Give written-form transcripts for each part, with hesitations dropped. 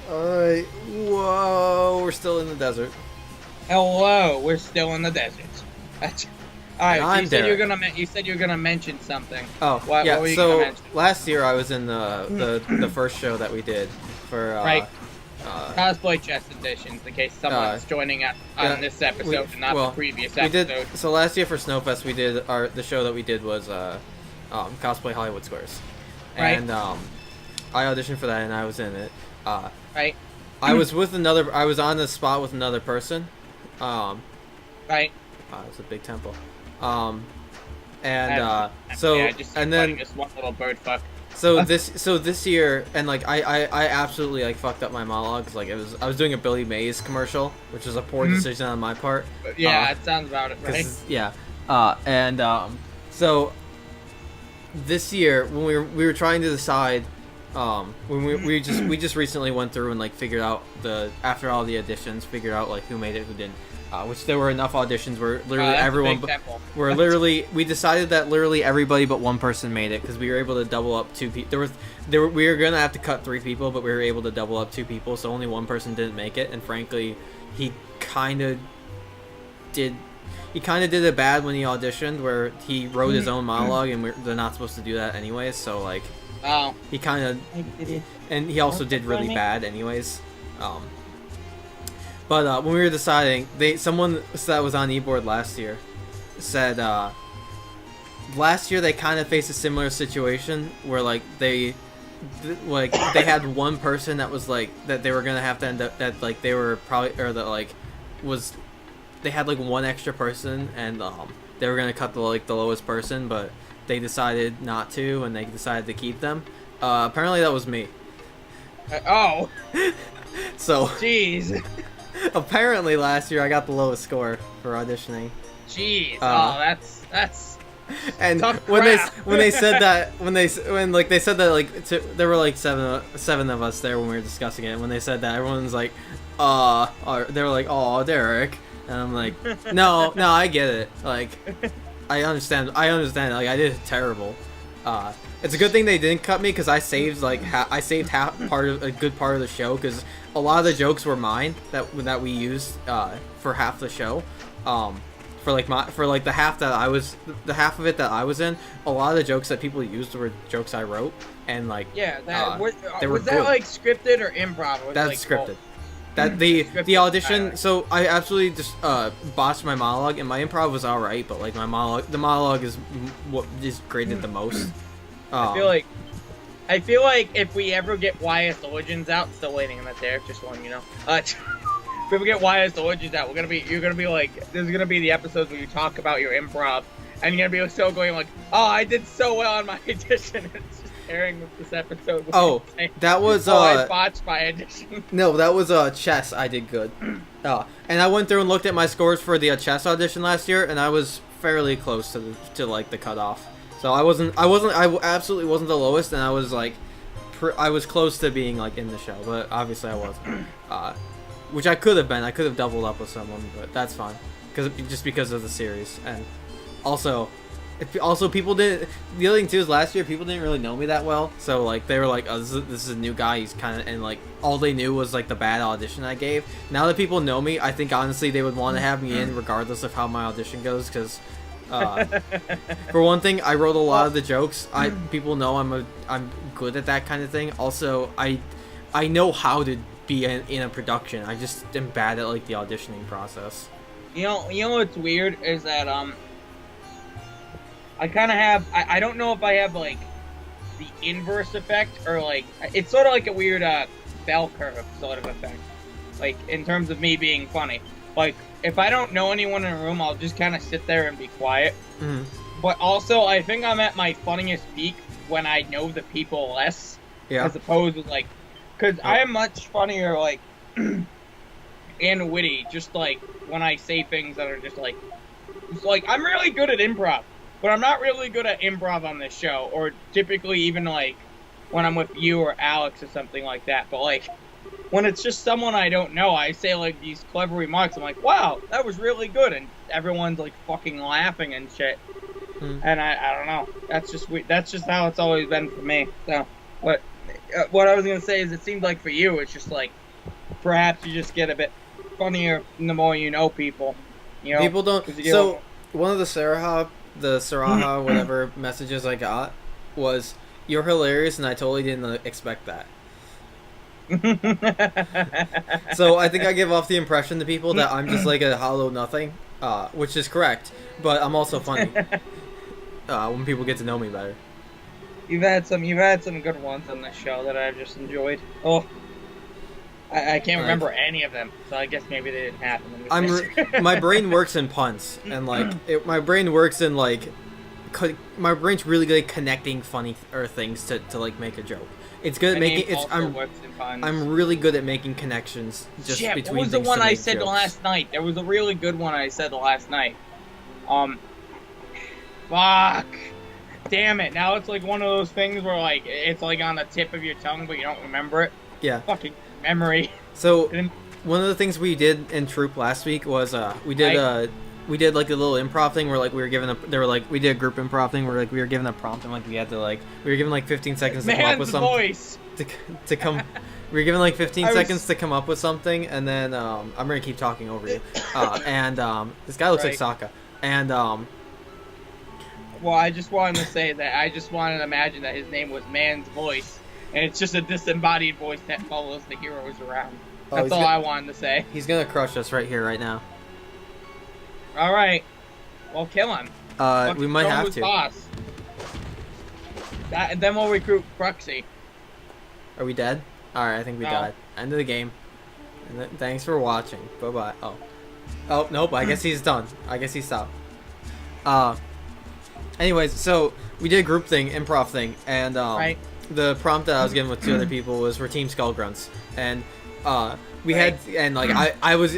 Alright. Whoa, we're still in the desert. Hello, we're still in the desert. Alright, I'm Derek. You said you were gonna mention something. Oh, What yeah, were you gonna mention? last year I was in the first show that we did for, Right. Cosplay chest editions, in case someone's joining us on this episode and not the previous episode. So last year for Snowfest we did the show that we did was Cosplay Hollywood Squares. Right. And I auditioned for that and I was in it. Right. I was on the spot with another person. Right. It was a big tempo. And then this one little bird fuck. So this year, and like I absolutely like fucked up my monologue. 'Cause, like I was doing a Billy Mays commercial, which was a poor decision on my part. Yeah, it sounds about it, right? Yeah. So this year when we were trying to decide, when we just recently went through and like figured out after all the auditions, figured out like who made it, who didn't. Which there were enough auditions where literally everyone, we decided that literally everybody but one person made it because we were able to double up 2 people. We were gonna have to cut 3 people, but we were able to double up 2 people, so only one person didn't make it. And frankly, he kind of did it bad when he auditioned, where he wrote his own monologue, and they're not supposed to do that anyways. So like, he kind of, and he also did really bad anyways. But when we were deciding, someone that was on eBoard last year said last year they kind of faced a similar situation where like they had one person that was like that they were gonna have to end up that like they were probably or that like was they had like one extra person and they were gonna cut the lowest person, but they decided not to and they decided to keep them. Apparently that was me. So jeez. Apparently last year I got the lowest score for auditioning. Jeez. That's and when they said that they said that like there were like seven of us there when we were discussing it, and when they said that everyone's like they were like, "Oh, Derek," and I'm like, no I get it, like I understand like I did terrible. It's a good thing they didn't cut me because I saved like a good part of the show, because a lot of the jokes were mine that we used for half the show. For the half of it that I was in, a lot of the jokes that people used were jokes I wrote, and like they were was that good. like scripted or improv? That's like, scripted. That the audition. So I absolutely just botched my monologue, and my improv was all right, but like the monologue is what is graded the most. I feel like if we ever get YS Origins out, still waiting on that there, just letting you know. If we ever get YS Origins out, you're gonna be like, this is gonna be the episodes where you talk about your improv, and you're gonna be so going like, oh, I did so well on my audition. It's just airing with this episode. That was I botched my audition. No, that was chess. I did good. And I went through and looked at my scores for the chess audition last year, and I was fairly close to like the cutoff. So I absolutely wasn't the lowest, and I was like, I was close to being like in the show, but obviously I wasn't. Which I could have been. I could have doubled up with someone, but that's fine, because of the series, and also people didn't. The other thing too is last year people didn't really know me that well, so like they were like, oh, this is a new guy. He's kind of, and like all they knew was like the bad audition I gave. Now that people know me, I think honestly they would want to have me in regardless of how my audition goes, because. For one thing, I wrote a lot of the jokes. People know I'm good at that kind of thing. Also, I know how to be in a production. I just am bad at like the auditioning process. You know what's weird is that I kind of have I don't know if I have like the inverse effect, or like it's sort of like a weird bell curve sort of effect, like in terms of me being funny. Like, if I don't know anyone in a room, I'll just kind of sit there and be quiet. Mm-hmm. But also, I think I'm at my funniest peak when I know the people less. Yeah. As opposed to, like... Because I am much funnier, like, and witty, just, like, when I say things that are just, like... It's like, I'm really good at improv, but I'm not really good at improv on this show. Or typically even, like, when I'm with you or Alex or something like that. But, like... When it's just someone I don't know, I say, like, these clever remarks. I'm like, wow, that was really good. And everyone's, like, fucking laughing and shit. And I don't know. That's just how it's always been for me. So, but what I was gonna say is, it seemed like for you, it's just like perhaps you just get a bit funnier the more you know people. You know, People don't. 'cause So one of the Saraha, whatever messages I got was, "You're hilarious," and I totally didn't expect that. So I think I give off the impression to people that I'm just like a hollow nothing, which is correct. But I'm also funny when people get to know me better. You've had some good ones on this show that I've just enjoyed. Oh, I can't remember any of them, so I guess maybe they didn't happen. My brain works in puns, and like my brain works in like my brain's really good at connecting funny things to like make a joke. It's good at making. I'm really good at making connections just between things. What was the one I said last night? There was a really good one I said last night. Fuck. Damn it! Now it's like one of those things where like it's like on the tip of your tongue, but you don't remember it. Yeah. Fucking memory. So one of the things we did in troop last week was we did like a little improv thing where like we did a group improv thing where like we were given a prompt and like we were given like 15 seconds to come up with something. Voice. To come. We were given like 15 seconds to come up with something, and then I'm gonna keep talking over you. And this guy looks like Sokka, and Well, I just wanted to say that I just wanted to imagine that his name was Man's Voice, and it's just a disembodied voice that follows the heroes around. That's all I wanted to say. He's gonna crush us right here, right now. All right, well, kill him. We might have to. Boss. And then we'll recruit Cruxy. Are we dead? All right, I think we died. End of the game. And thanks for watching. Bye bye. Oh, nope. I guess he's done. I guess he stopped. Anyways, so we did a group thing, improv thing, and the prompt that I was given with two other people was for Team Skull Grunts, and we had, and like I was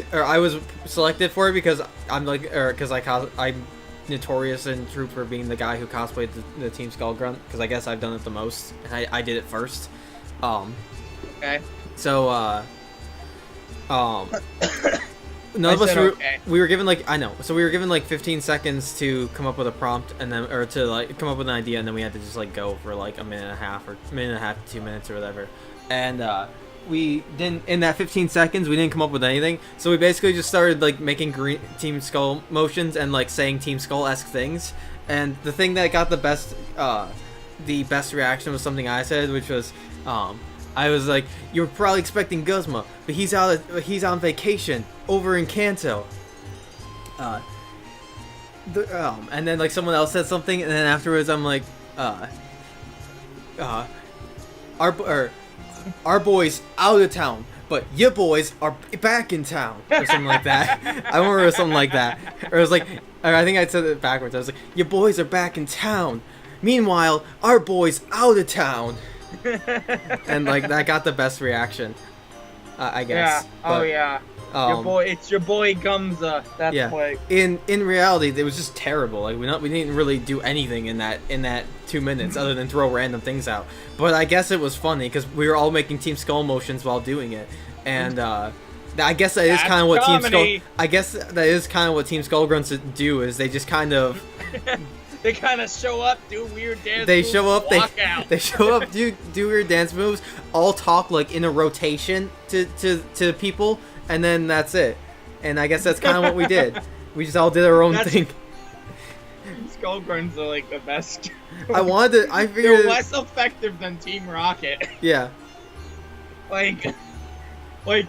selected for it because I'm notorious in troop for being the guy who cosplayed the Team Skull Grunt, because I guess I've done it the most, and I did it first. Okay. So none of us we were given like so we were given like 15 seconds to come up with a prompt, and then to like come up with an idea, and then we had to just like go for like a minute and a half to 2 minutes or whatever, and we didn't, in that 15 seconds we didn't come up with anything, so we basically just started like making green Team Skull motions and like saying Team Skull-esque things, and the thing that got the best reaction was something I said, which was I was like, "You're probably expecting Guzma, but he's on vacation over in Kanto." And then like someone else said something, and then afterwards I'm like, our boys out of town, but your boys are back in town, or something like that. I remember it was something like that, or it was like, or I think I said it backwards. I was like, "Your boys are back in town. Meanwhile, our boys out of town." And like that got the best reaction, I guess. Yeah. Oh yeah. It's your boy Gumza. That's like. In reality, it was just terrible. Like we didn't really do anything in that 2 minutes other than throw random things out. But I guess it was funny because we were all making Team Skull motions while doing it, and I guess that is kind of what Team Skull. I guess that is kind of what Team Skull Grunts do. Is they just kind of. They kind of show up, do weird dance moves, they show up, they show up, do weird dance moves, all talk like in a rotation to people, and then that's it. And I guess that's kind of what we did. We just all did our own thing. Skull Grunts are like the best. I figured they're less effective than Team Rocket. Yeah.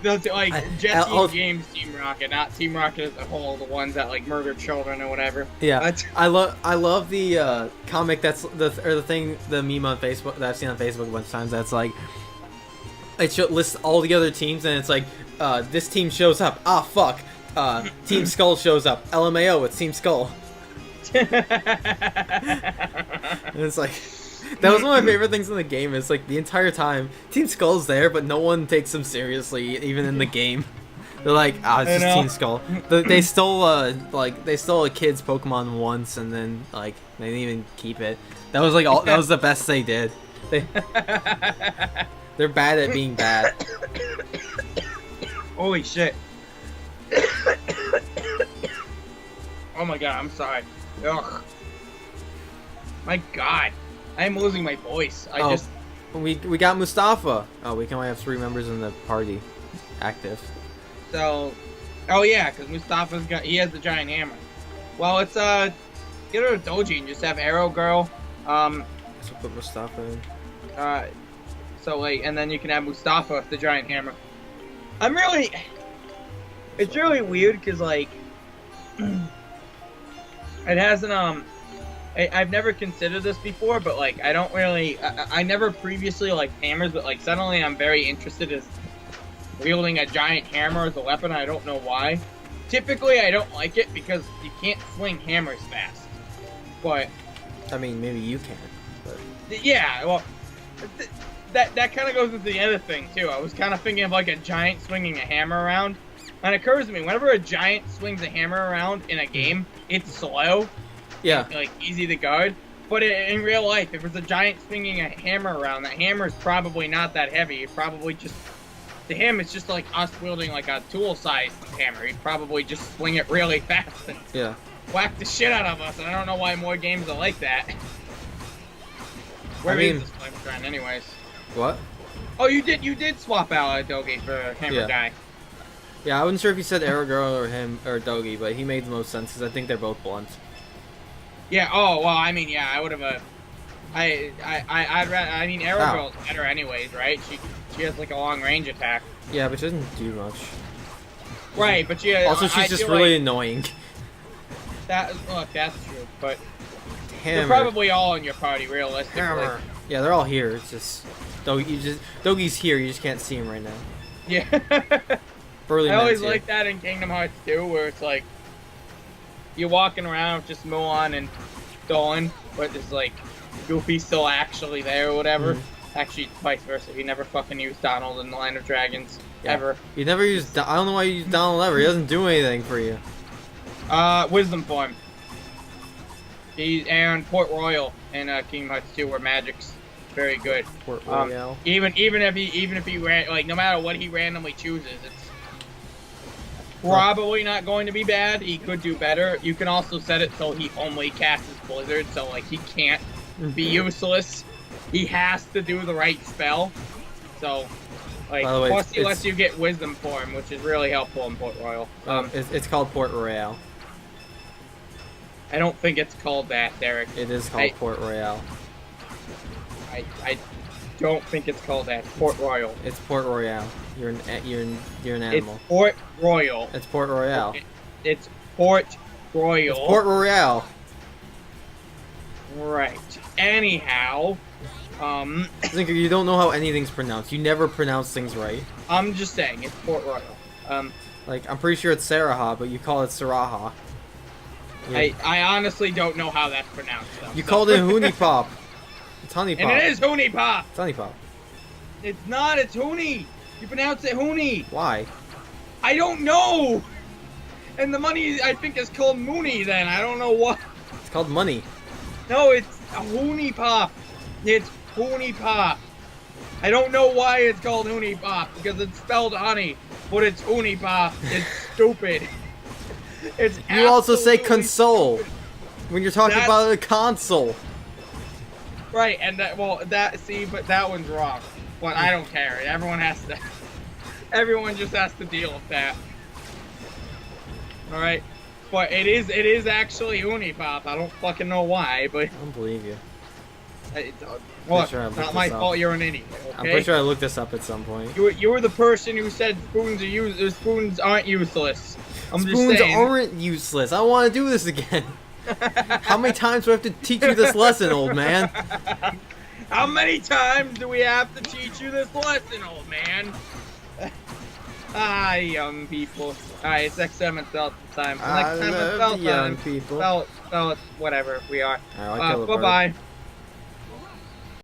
Jesse and James Team Rocket, not Team Rocket as a whole, the ones that like murder children or whatever. Yeah, I love the comic the meme on Facebook that I've seen on Facebook a bunch of times. That's like it lists all the other teams, and it's like this team shows up. Ah fuck, Team Skull shows up. LMAO, it's Team Skull. And it's like. That was one of my favorite things in the game. Is like the entire time Team Skull's there, but no one takes them seriously, even in the game. They're like, it's just Team Skull. They stole a kid's Pokemon once, and then like they didn't even keep it. That was like that was the best they did. They're bad at being bad. Holy shit! Oh my god, I'm sorry. Ugh. My god. I'm losing my voice. we got Mustafa. Oh, we can only have 3 members in the party active. So, oh yeah, because he has the giant hammer. Well, it's get rid of Doji and just have Arrow Girl. So put Mustafa in. So like, and then you can have Mustafa with the giant hammer. It's really weird because like, it hasn't I've never considered this before, but like I never previously liked hammers, but like suddenly I'm very interested in wielding a giant hammer as a weapon. I don't know why. Typically I don't like it because you can't swing hammers fast. But I mean, maybe you can. But yeah, well, that kind of goes into the other thing too. I was kind of thinking of like a giant swinging a hammer around. And it occurs to me, whenever a giant swings a hammer around in a game, it's slow. yeah, Like easy to guard. But in real life, if there's a giant swinging a hammer around, that hammer is probably not that heavy. It probably just, to him, it's just like us wielding like a tool-sized hammer. He'd probably just swing it really fast and yeah. whack the shit out of us. And I don't know why more games are like that. Where is this flame trend, anyways? What? Oh, you did swap out Dogi for Hammer Guy. Yeah, I wasn't sure if you said Arrow Girl or him or Dogi, but he made the most sense because I think they're both blunt. Yeah. Oh well, I mean, yeah, I would have. I'd rather. I mean, Arrow Girl's better, anyways, right? She has like a long range attack. Yeah, but she doesn't do much. Right, but she also she's just really annoying. That's true, but Hammer. they're probably all in your party, realistically. Hammer. Yeah, they're all here. It's just Dogi's here. You just can't see him right now. Yeah. Burly I always Man's like that in Kingdom Hearts 2, where it's like you're walking around with just Mulan and Dolan, but it's like Goofy's still actually there or whatever. Mm-hmm. Actually, vice versa. He never fucking used Donald in the Line of Dragons ever. You never used. I don't know why you use Donald ever. He doesn't do anything for you. Wisdom form. He's and Port Royal in Kingdom Hearts 2 where magic's very good. Port Royal. Even if he ran, like, no matter what he randomly chooses, it's probably not going to be bad. He could do better. You can also set it so he only casts Blizzard, so like he can't be useless. He has to do the right spell. So, like, way, plus he lets you get Wisdom form, which is really helpful in Port Royal. It's called Port Royale. I don't think it's called that, Derek. It is called Port Royale. I don't think it's called that. Port Royal. It's Port Royale. You're an animal. It's Port Royal. It's Port Royale. It's Port Royal. It's Port Royale. Right. Anyhow, Zinker, you don't know how anything's pronounced. You never pronounce things right. I'm just saying it's Port Royal. Like, I'm pretty sure it's Saraha, but you call it Saraha. Yeah. I honestly don't know how that's pronounced, though. You called it Hoonie Pop. It's Honey Pop. And it is Hoonie Pop. It's Honey Pop. It's not. It's Hoonie. You pronounce it Hoonie. Why? I don't know. And the money, I think, is called Mooney. Then I don't know what. It's called money. No, it's a Hoonie Pop. It's Hoonie Pop. I don't know why it's called Hoonie Pop because it's spelled honey, but it's Hoonie Pop. It's stupid. It's you also say console stupid. when you're talking about a console. Right, and but that one's wrong. But I don't care. Everyone just has to deal with that. All right, but it is actually Unipop. I don't fucking know why, but I don't believe you. Look, it's not my fault. You're an idiot. Okay? I'm pretty sure I looked this up at some point. You were the person who said spoons aren't useless. Spoons aren't useless. I want to do this again. How many times do I have to teach you this lesson, old man? How many times do we have to teach you this lesson, old man? Young people. Alright, it's XM and Felt time. Next time it's Felt time. Young people. Felt, whatever we are. Bye-bye.